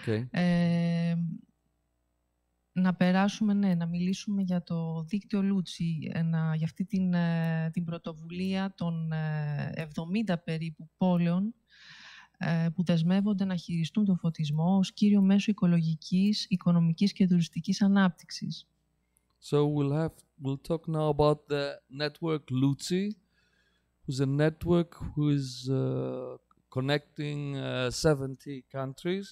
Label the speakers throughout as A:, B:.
A: Okay.
B: Να περάσουμε, να μιλήσουμε για το δίκτυο Λούτσι, για αυτή την πρωτοβουλία των 70 περίπου πόλεων που δεσμεύονται να χειριστούν το φωτισμό ως κύριο μέσο οικολογικής, οικονομικής και τουριστικής ανάπτυξης.
A: So we'll talk now about the network Luci, who's a network who is connecting 70 countries,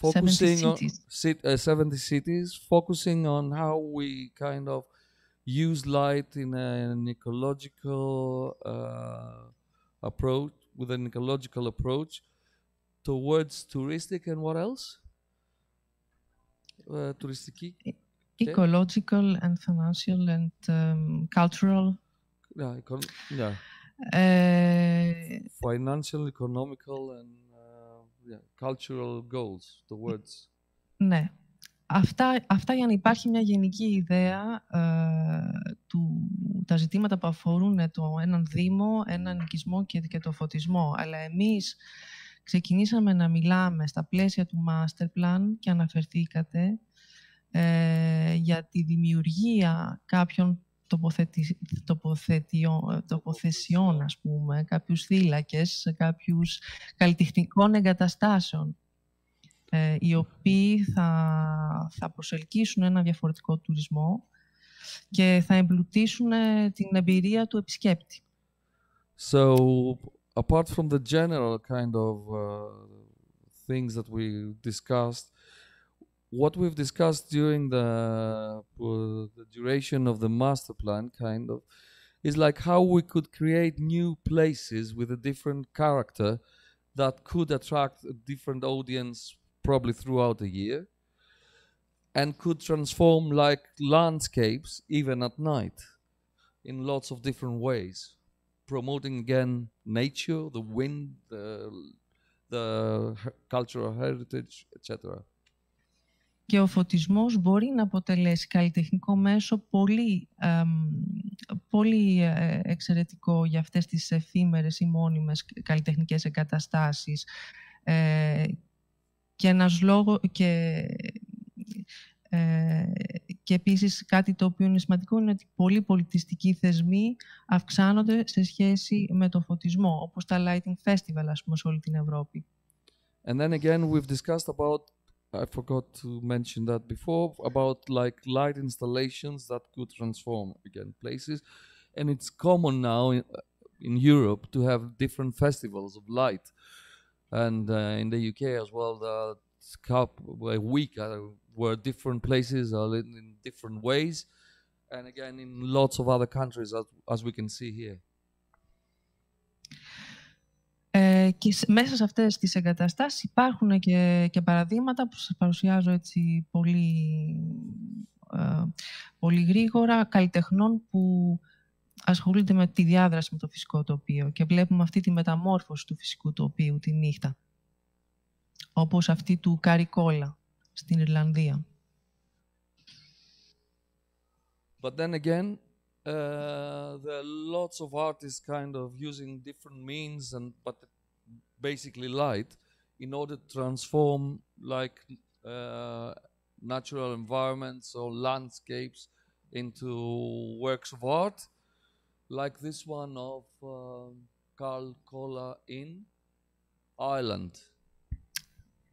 A: focusing 70 cities, focusing on how we kind of use light in an ecological approach, with an ecological approach towards touristic and what else? Touristiki?
B: Ecological and financial and cultural.
A: Yeah. Financial, economical and cultural goals towards.
B: Ναι. Αυτά για να υπάρχει μια γενική ιδέα τα ζητήματα που αφορούν έναν δήμο, έναν οικισμό και το φωτισμό. Αλλά εμείς ξεκινήσαμε να μιλάμε στα πλαίσια του master plan και αναφερθήκατε για τη δημιουργία κάποιων τοποθεσιών, ας πούμε, κάποιους θύλακες, κάποιους καλλιτεχνικών εγκαταστάσεων, οι οποίοι θα προσελκύσουν ένα διαφορετικό τουρισμό και θα εμπλουτίσουν την εμπειρία του επισκέπτη.
A: So, apart from the general kind of things that we discussed, what we've discussed during the duration of the master plan kind of is like how we could create new places with a different character that could attract a different audience probably throughout the year and could transform like landscapes even at night in lots of different ways, promoting again nature, the wind, the cultural heritage, etc.
B: Και ο φωτισμός μπορεί να αποτελέσει καλλιτεχνικό μέσο πολύ εξαιρετικό για αυτές τις εφήμερες ή μόνιμες καλλιτεχνικές εγκαταστάσεις. Και ένας λόγος και επίσης κάτι το οποίο είναι σημαντικό είναι ότι πολλοί πολιτιστικοί θεσμοί αυξάνονται σε σχέση με το φωτισμό, όπως τα lighting festival, ας πούμε, σε όλη την Ευρώπη.
A: And then again we've discussed about, I forgot to mention that before, about like light installations that could transform again places, and it's common now in Europe to have different festivals of light, and in the UK as well, a week where different places are lit in different ways, and again in lots of other countries as we can see here.
B: Και μέσα σε αυτές τις εγκαταστάσεις υπάρχουν και παραδείγματα που σας παρουσιάζω έτσι πολύ γρήγορα, καλλιτεχνών που ασχολούνται με τη διάδραση με το φυσικό τοπίο και βλέπουμε αυτή τη μεταμόρφωση του φυσικού τοπίου τη νύχτα, όπως αυτή του Καρικόλα στην Ιρλανδία.
A: But then again, there are lots of artists kind of using different means but basically light in order to transform like natural environments or landscapes into works of art, like this one of Carl Cola in Ireland.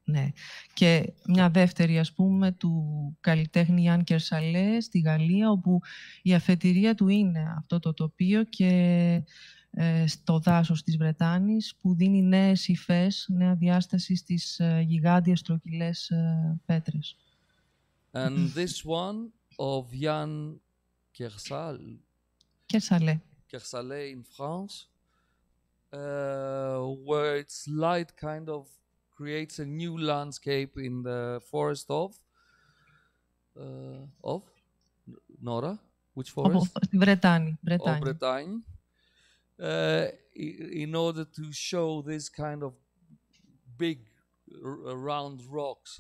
B: Ναι. Και μια δεύτερη, ας πούμε, του καλλιτέχνη Γιάν Κερσαλέ στη Γαλλία, όπου η αφετηρία του είναι αυτό το τοπίο και στο δάσος της Βρετάνης, που δίνει νέες υφές, νέα διάσταση στις γιγάντιες στρογγυλές πέτρες.
A: And this one of Yann
B: Kersalé
A: in France, where its light kind of creates a new landscape in the forest of Nora? Which forest?
B: Bretagne.
A: Of Bretagne. In order to show this kind of big round rocks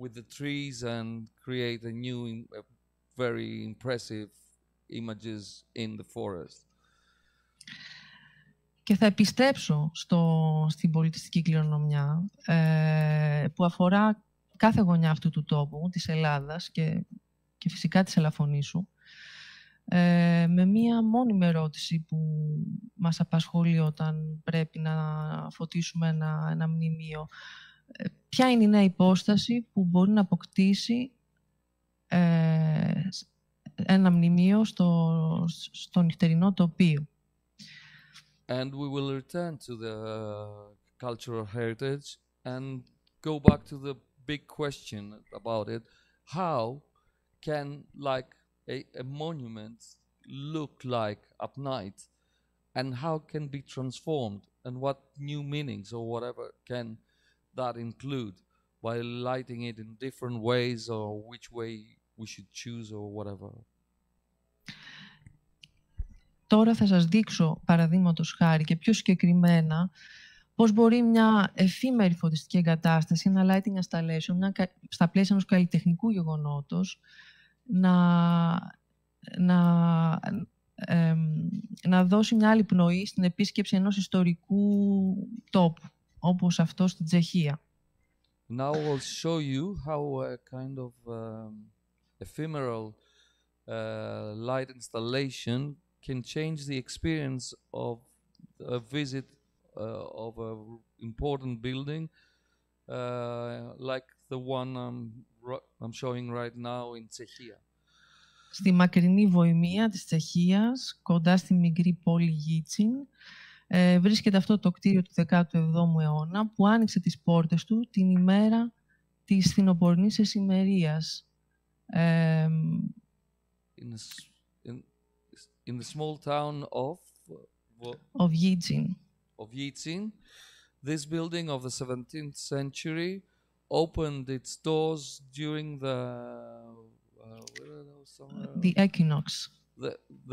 A: with the trees and create a new, very impressive images in the forest.
B: Και θα επιστρέψω στην πολιτιστική κληρονομιά που αφορά κάθε γωνιά αυτού του τόπου, της Ελλάδας και φυσικά της Ελαφονήσου, με μία μόνιμη ερώτηση που μας απασχολεί όταν πρέπει να φωτίσουμε ένα μνημείο. Ποια είναι η νέα υπόσταση που μπορεί να αποκτήσει ένα μνημείο στο νυχτερινό τοπίο.
A: And we will return to the cultural heritage and go back to the big question about it. How can like a monument look like at night, and how can be transformed, and what new meanings or whatever can that include by lighting it in different ways, or which way we should choose or whatever.
B: Τώρα θα σας δείξω, παραδείγματος χάρη και πιο συγκεκριμένα, πώς μπορεί μια εφήμερη φωτιστική εγκατάσταση, ένα lighting installation, στα πλαίσια ενός καλλιτεχνικού γεγονότος, να δώσει μια άλλη πνοή στην επίσκεψη ενός ιστορικού τόπου, όπως αυτό στην Τσεχία.
A: Now I'll show you how a kind of ephemeral light installation can change the experience of a visit of an important building, like the one I'm showing right now in Czechia.
B: Στη μακρινή Βοημία της Τσεχίας, κοντά στη μικρή πόλη Γίτσιν, βρίσκεται αυτό το κτίριο του 17ου αιώνα που άνοιξε τις πόρτες του την ημέρα της φθινοπορεινής εσημερίας.
A: In the small town
B: of Yijin.
A: Of Yijin, this building of the 17th century opened its doors during
B: the equinox.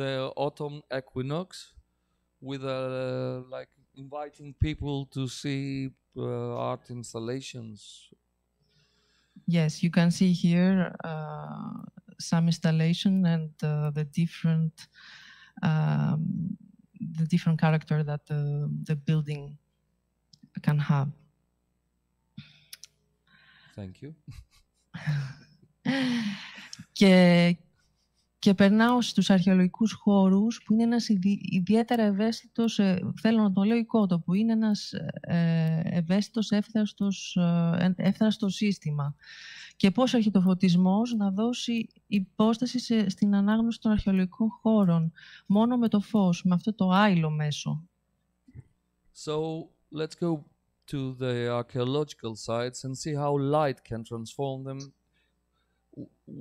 A: The autumn equinox, with like inviting people to see art installations.
B: Yes, you can see here some installation and the different character that the building can have.
A: Thank you.
B: Και περνάω στους αρχαιολογικούς χώρους, που είναι ένας ιδιαίτερα ευαίσθητος, θέλω να το λέω οικότοπο, είναι ένας ευαίσθητος εύθραστο σύστημα. Και πώς έρχεται ο φωτισμός να δώσει υπόσταση στην ανάγνωση των αρχαιολογικών χώρων, μόνο με το φως, με αυτό το άειλο μέσο.
A: So, let's go to the archaeological sites and see how light can transform them.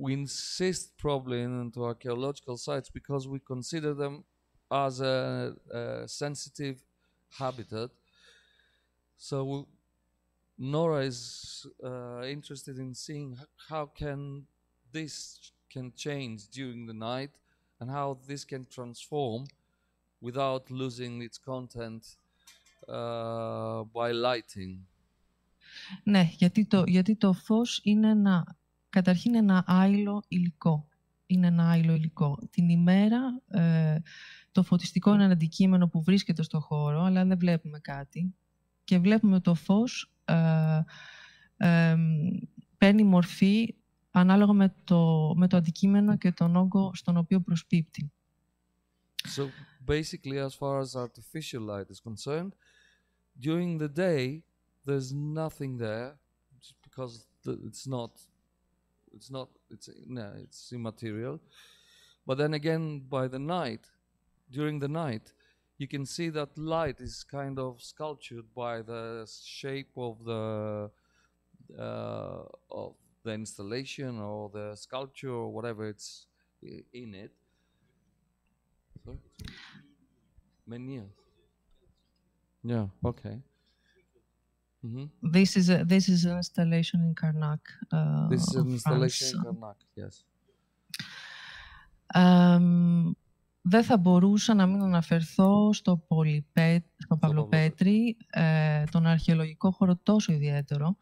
A: We insist probably into archaeological sites because we consider them as a sensitive habitat. So Nora is interested in seeing how this can change during the night and how this can transform without losing its content by lighting.
B: Ναι, γιατί το φως είναι καταρχήν ένα άειλο υλικό. Είναι ένα άειλο υλικό. Την ημέρα το φωτιστικό είναι ένα αντικείμενο που βρίσκεται στο χώρο, αλλά δεν βλέπουμε κάτι. Και βλέπουμε το φως παίρνει μορφή ανάλογα με το αντικείμενο και τον όγκο στον οποίο προσπίπτει.
A: So basically, as far as artificial light is concerned, during the day there's nothing there, just because it's immaterial. But then again, by the night, during the night, you can see that light is kind of sculptured by the shape of the installation or the sculpture or whatever it's in it. Sorry? Menhir. Yeah. Okay. Mm-hmm.
B: This is an installation in Karnak.
A: This is an installation in Karnak. Yes.
B: Δεν θα μπορούσα να μην αναφερθώ στο Παυλοπέτρι, τον αρχαιολογικό χώρο τόσο ιδιαίτερο,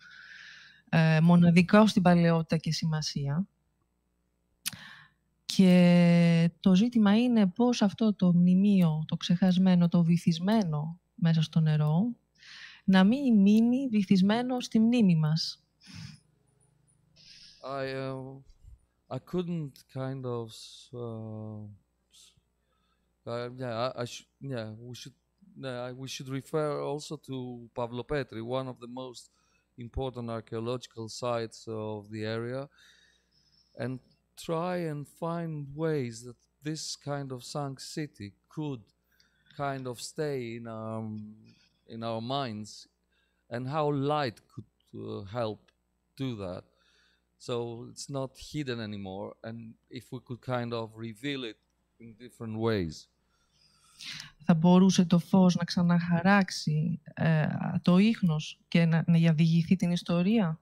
B: μοναδικό στην παλαιότητα και σημασία. Και το ζήτημα είναι πώς αυτό το μνημείο, το ξεχασμένο, το βυθισμένο μέσα στο νερό, να μην μείνει βυθισμένο στη μνήμη μας.
A: I couldn't kind of we should refer also to Pavlopetri, one of the most important archaeological sites of the area, and try and find ways that this kind of sunk city could kind of stay in our minds, and how light could help do that. So it's not hidden anymore, and if we could kind of reveal it in different ways.
B: Θα μπορούσε το φως να ξαναχαράξει το ίχνος και να διηγηθεί την ιστορία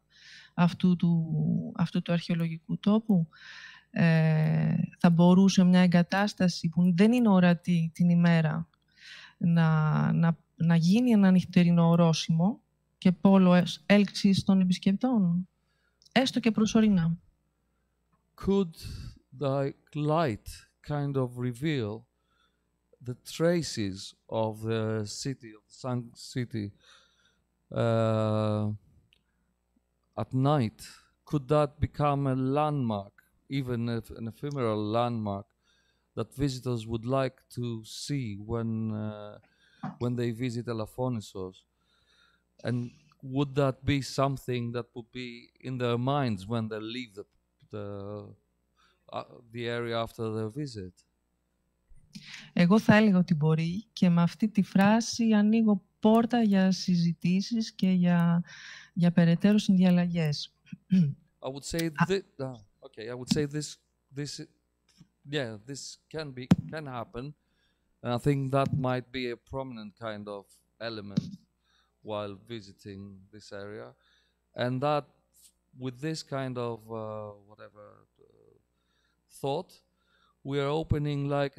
B: αυτού του αρχαιολογικού τόπου. Θα μπορούσε μια εγκατάσταση που δεν είναι ορατή την ημέρα να γίνει ένα νυχτερινό ορόσημο και πόλο έλξης των επισκεπτών, έστω και προσωρινά.
A: Could the light kind of reveal the traces of the city, of the sunk city, at night? Could that become a landmark, even an ephemeral landmark, that visitors would like to see when they visit Elafonisos? And would that be something that would be in their minds when they leave the area after their visit?
B: Εγώ θα έλεγα ότι μπορεί, και με αυτή τη φράση ανοίγω πόρτα για συζητήσεις και για περαιτέρω συνδιαλλαγές.
A: I would say this can happen, and I think that might be a prominent kind of element while visiting this area, and that with this kind of thought, we are opening like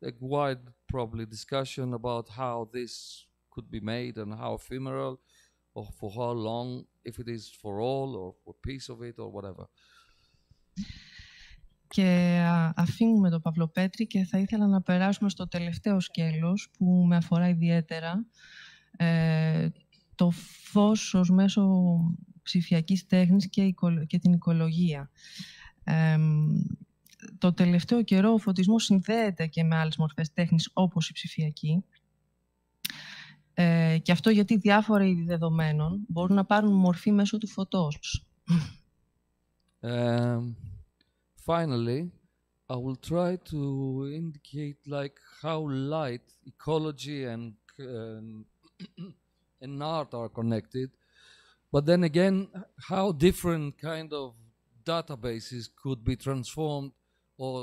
A: a wide probably discussion about how this could be made and how ephemeral, or for how long, if it is for all or for a piece of it or whatever.
B: Και αφήνουμε το Παυλοπέτρι και θα ήθελα να περάσουμε στο τελευταίο σκέλος που με αφορά ιδιαίτερα, το φως ως μέσο ψηφιακής τέχνης και την οικολογία. Το τελευταίο καιρό ο φωτισμός συνδέεται και με άλλες μορφές τέχνης όπως η ψηφιακή. Και αυτό γιατί διάφορα είδη δεδομένων μπορούν να πάρουν μορφή μέσω του φωτός.
A: Finally, I will try to indicate like how light, ecology, and art are connected, but then again, how different kind of databases could be transformed, or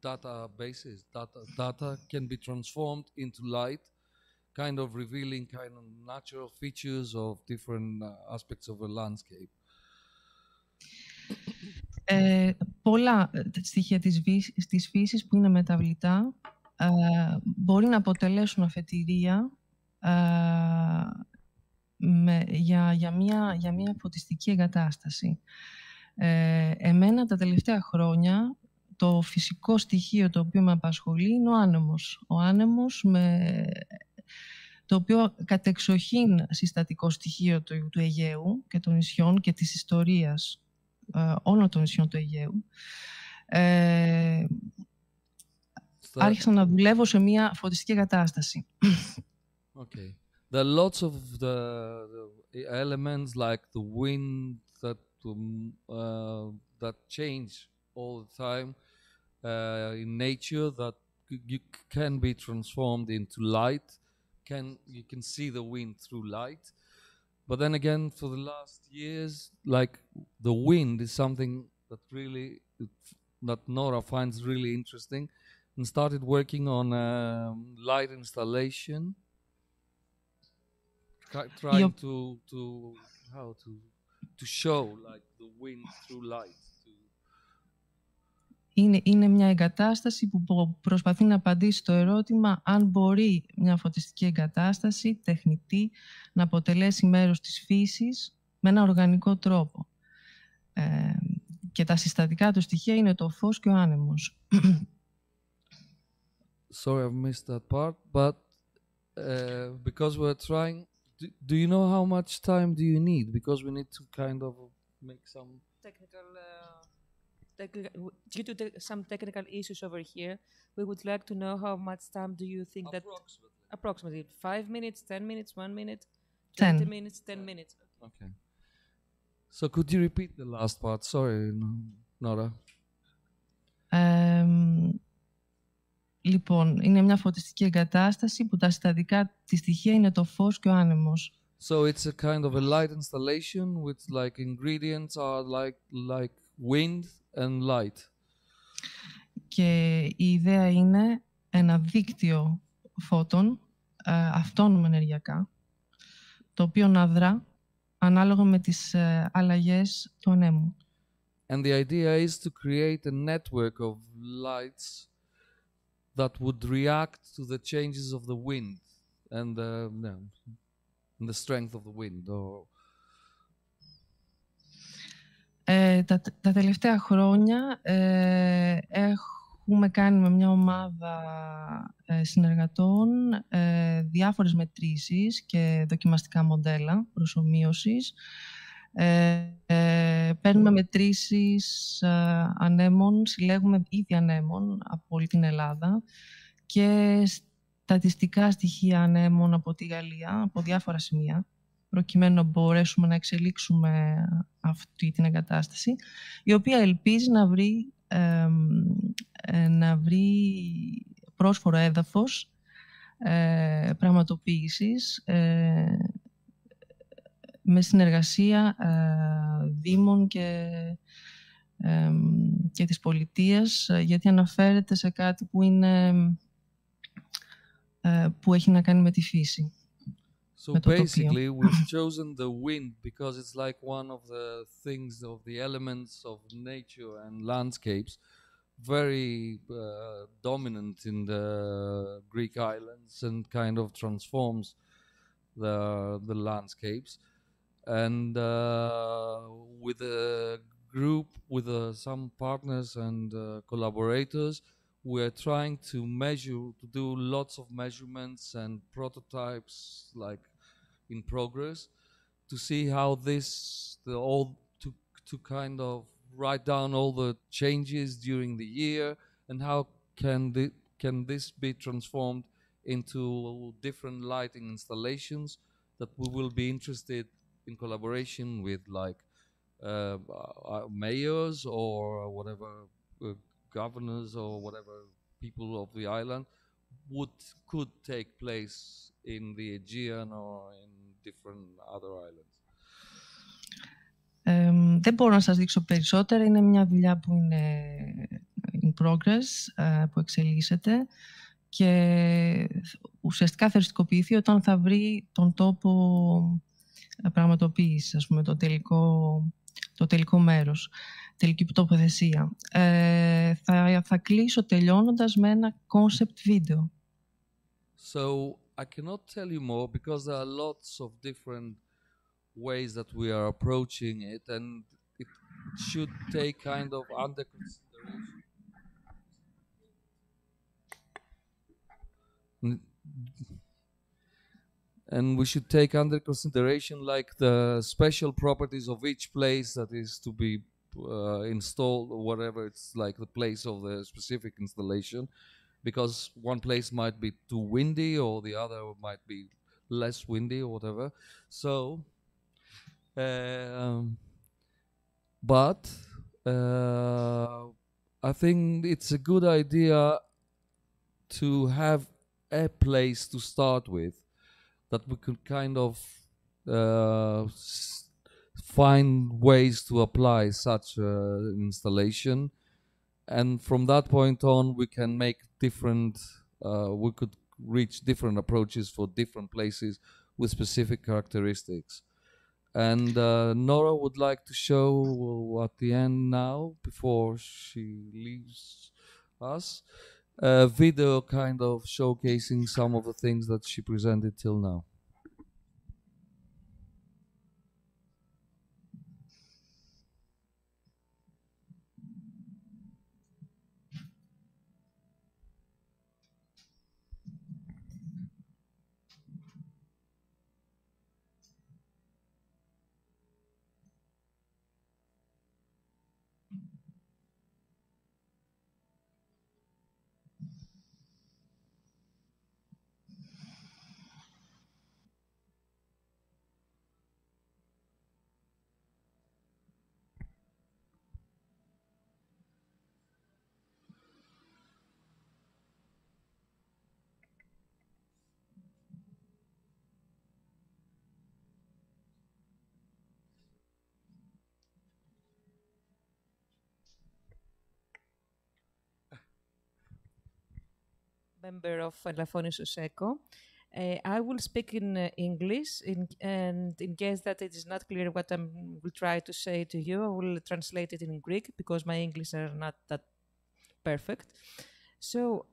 A: data can be transformed into light, kind of revealing kind of natural features of different aspects of a landscape.
B: Πολλά στοιχεία της φύσης που είναι μεταβλητά μπορεί να αποτελέσουν αφετηρία για μια φωτιστική εγκατάσταση. Εμένα τα τελευταία χρόνια το φυσικό στοιχείο το οποίο με απασχολεί είναι ο άνεμος. Ο άνεμος το οποίο κατεξοχήν συστατικό στοιχείο του Αιγαίου και των νησιών και της ιστορίας όλων των νησιών του Αιγαίου. Άρχισα να δουλεύω σε μια φωτιστική κατάσταση.
A: Okay. There are lots of the elements like the wind that change all the time in nature that you can be transformed into light. You can see the wind through light. But then again, for the last years, like the wind is something that Nora finds really interesting, and started working on light installation, trying to show like the wind through light.
B: Είναι μια εγκατάσταση που προσπαθεί να απαντήσει στο ερώτημα αν μπορεί μια φωτιστική εγκατάσταση τεχνητή να αποτελέσει μέρος της φύσης με ένα οργανικό τρόπο. Και τα συστατικά του στοιχεία είναι το φως και ο άνεμος.
A: Sorry, I've missed that part, but because we're trying. Do you know how much time do you need? Because we need to kind of make some
C: due to some technical issues over here, we would like to know how much time do you think that approximately 5 minutes, 10 minutes, 1 minute, 20 minutes, 10 minutes.
A: Okay. So could you repeat the last part? Sorry, Nora.
B: Λοιπόν, είναι μια φωτιστική εγκατάσταση που τα συστατικά της στοιχεία είναι το φως και ο άνεμος.
A: So it's a kind of a light installation with like ingredients are like wind and light.
B: Και η ιδέα είναι ένα δίκτυο φώτων, αυτόνομα ενεργειακά, το οποίο να δρά ανάλογα με τις αλλαγές του ανέμου.
A: And the idea is to create a network of lights that would react to the changes of the wind and the strength of the wind.
B: Τα τελευταία χρόνια έχουμε κάνει με μια ομάδα συνεργατών διάφορες μετρήσεις και δοκιμαστικά μοντέλα προσομοίωσης. Παίρνουμε μετρήσεις ανέμων, συλλέγουμε είδη ανέμων από όλη την Ελλάδα και στατιστικά στοιχεία ανέμων από τη Γαλλία, από διάφορα σημεία, προκειμένου να μπορέσουμε να εξελίξουμε αυτή την εγκατάσταση, η οποία ελπίζει να βρει πρόσφορο έδαφος πραγματοποίησης με συνεργασία δήμων και της πολιτείας, γιατί αναφέρεται σε κάτι που έχει να κάνει με τη φύση.
A: So basically, we've chosen the wind because it's like one of the things, of the elements of nature and landscapes, very dominant in the Greek islands and kind of transforms the landscapes. And with a group, with some partners and collaborators, we're trying to do lots of measurements and prototypes, like in progress, to see how to kind of write down all the changes during the year and how can this be transformed into different lighting installations that we will be interested in collaboration with, like mayors or whatever, governors or whatever people of the island could take place in the Aegean or in different other islands.
B: Δεν μπορώ να σας δείξω περισσότερα. Είναι μια δουλειά που είναι in progress, που εξελίσσεται και ουσιαστικά θα οριστικοποιηθεί όταν θα βρει τον τόπο πραγματοποίησης, ας πούμε, το τελικό μέρος, τελική τοποθεσία. Θα κλείσω τελειώνοντας με ένα concept βίντεο.
A: So I cannot tell you more because there are lots of different ways that we are approaching it, and it should take kind of under consideration. And we should take under consideration like the special properties of each place that is to be installed, or whatever it's like the place of the specific installation, because one place might be too windy or the other might be less windy or whatever. So but I think it's a good idea to have a place to start with, that we could kind of find ways to apply such an installation, and from that point on we can make different we could reach different approaches for different places with specific characteristics. And Nora would like to show at the end now, before she leaves us, a video kind of showcasing some of the things that she presented till now.
C: member of Elafonisos ECO. I will speak in English, and in case that it is not clear what I will try to say to you, I will translate it in Greek because my English are not that perfect. So,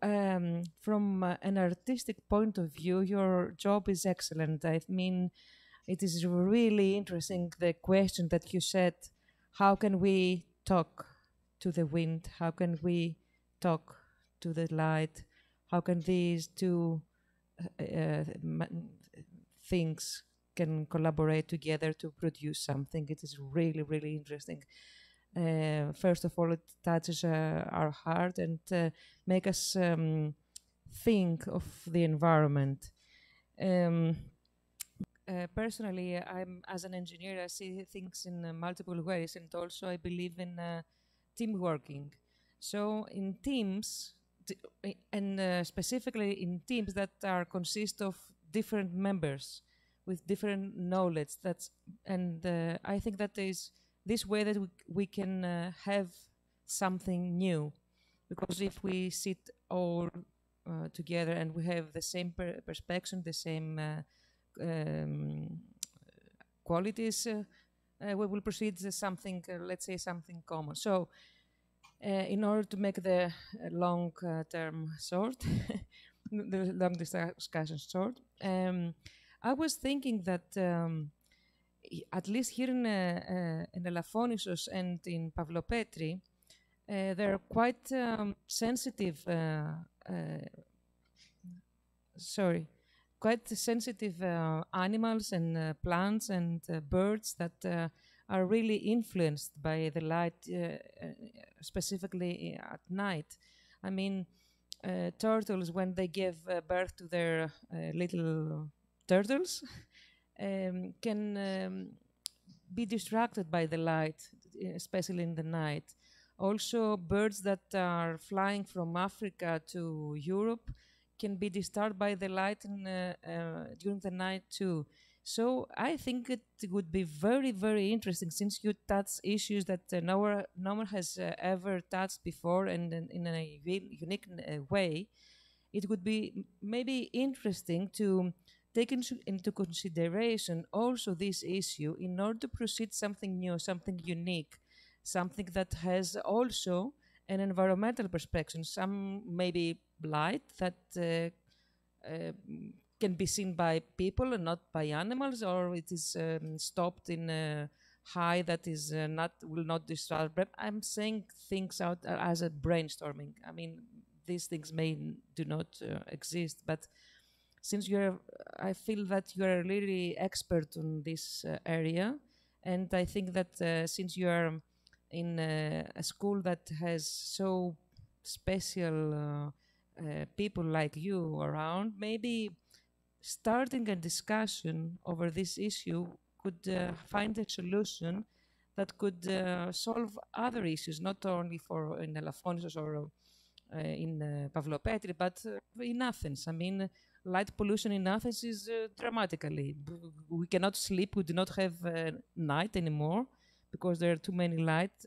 C: from an artistic point of view, your job is excellent. I mean, it is really interesting, the question that you said, how can we talk to the wind? How can we talk to the light? How can these two things can collaborate together to produce something? It is really, really interesting. First of all, it touches our heart and make us think of the environment. Personally, as an engineer, I see things in multiple ways, and also I believe in team working. So in teams, and specifically in teams that consist of different members with different knowledge. I think that is this way that we can have something new, because if we sit all together and we have the same perspective, the same qualities, we will proceed to something, let's say, something common. So, in order to make the long term short, the long discussion short, I was thinking that at least here in Elafonisos and in Pavlopetri, they're quite sensitive. Quite sensitive animals and plants and birds that are really influenced by the light, specifically at night. I mean, turtles, when they give birth to their little turtles, can be distracted by the light, especially in the night. Also, birds that are flying from Africa to Europe can be disturbed by the light during the night too. So I think it would be very, very interesting, since you touch issues that no one has ever touched before, and in a unique way. It would be maybe interesting to take into consideration also this issue in order to proceed something new, something unique, something that has also an environmental perspective, some maybe light that can be seen by people and not by animals, or it is stopped in a high that is will not disturb. I'm saying things out as a brainstorming. I mean, these things do not exist, but since I feel that you are really expert on this area, and I think that since you are in a school that has so special people like you around, maybe starting a discussion over this issue could find a solution that could solve other issues, not only for in Elafonisos or in Pavlopetri, but in Athens. I mean, light pollution in Athens is dramatically. We cannot sleep. We do not have night anymore because there are too many lights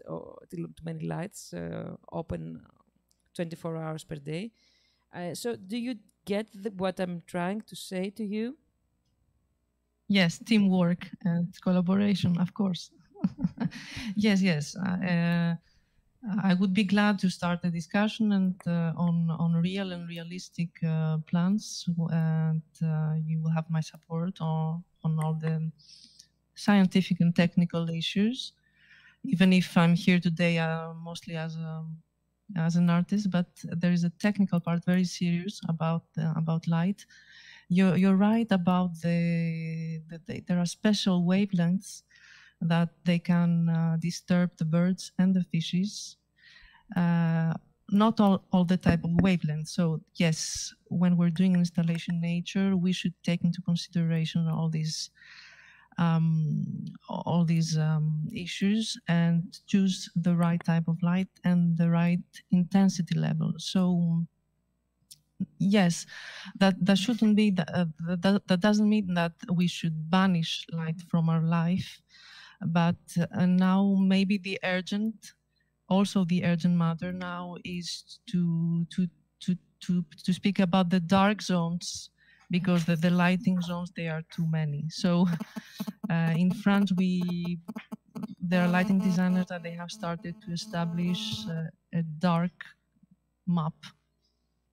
C: open 24 hours per day. So do you get what I'm trying to say to you?
B: Yes, teamwork and collaboration, of course. Yes. I would be glad to start a discussion and on real and realistic plans, and you will have my support on all the scientific and technical issues. Even if I'm here today mostly as an artist, but there is a technical part, very serious about light. You're right about there are special wavelengths that they can disturb the birds and the fishes. Not all the type of wavelengths. So yes, when we're doing installation nature, we should take into consideration all these issues and choose the right type of light and the right intensity level. So yes, that shouldn't be that doesn't mean that we should banish light from our life, but now maybe the urgent matter now is to to speak about the dark zones, because the lighting zones, they are too many. So in France, there are lighting designers that they have started to establish a dark map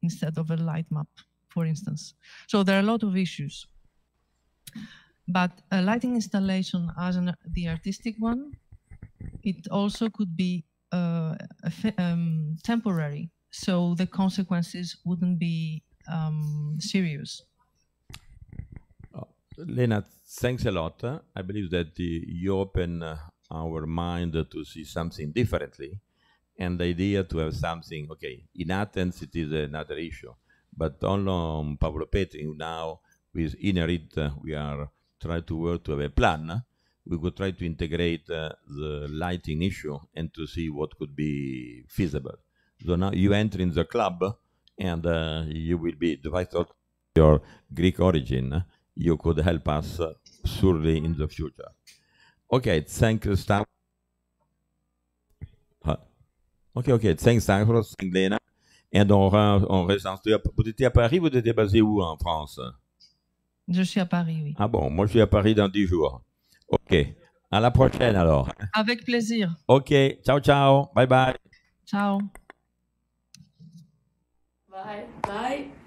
B: instead of a light map, for instance. So there are a lot of issues. But a lighting installation as the artistic one, it also could be temporary. So the consequences wouldn't be serious.
D: Lena, thanks a lot. I believe that you open our mind to see something differently. And the idea to have something, okay, in Athens it is another issue. But on Pavlopetri now, with Inerit, we are trying to work to have a plan. We could try to integrate the lighting issue and to see what could be feasible. So now you enter in the club, and you will be, the fact of your Greek origin, you could help us surely in the future. Okay, thank you, Stavros. Ok, thanks, Stavros, thanks, Lena. Et donc, on reste en studio. Vous étiez à Paris, vous étiez basé où en France?
B: Je suis à Paris, oui.
D: Ah bon, moi je suis à Paris dans 10 jours. Ok, à la prochaine alors.
B: Avec plaisir.
D: Ok, ciao, ciao, bye bye.
B: Ciao.
C: Bye. Bye.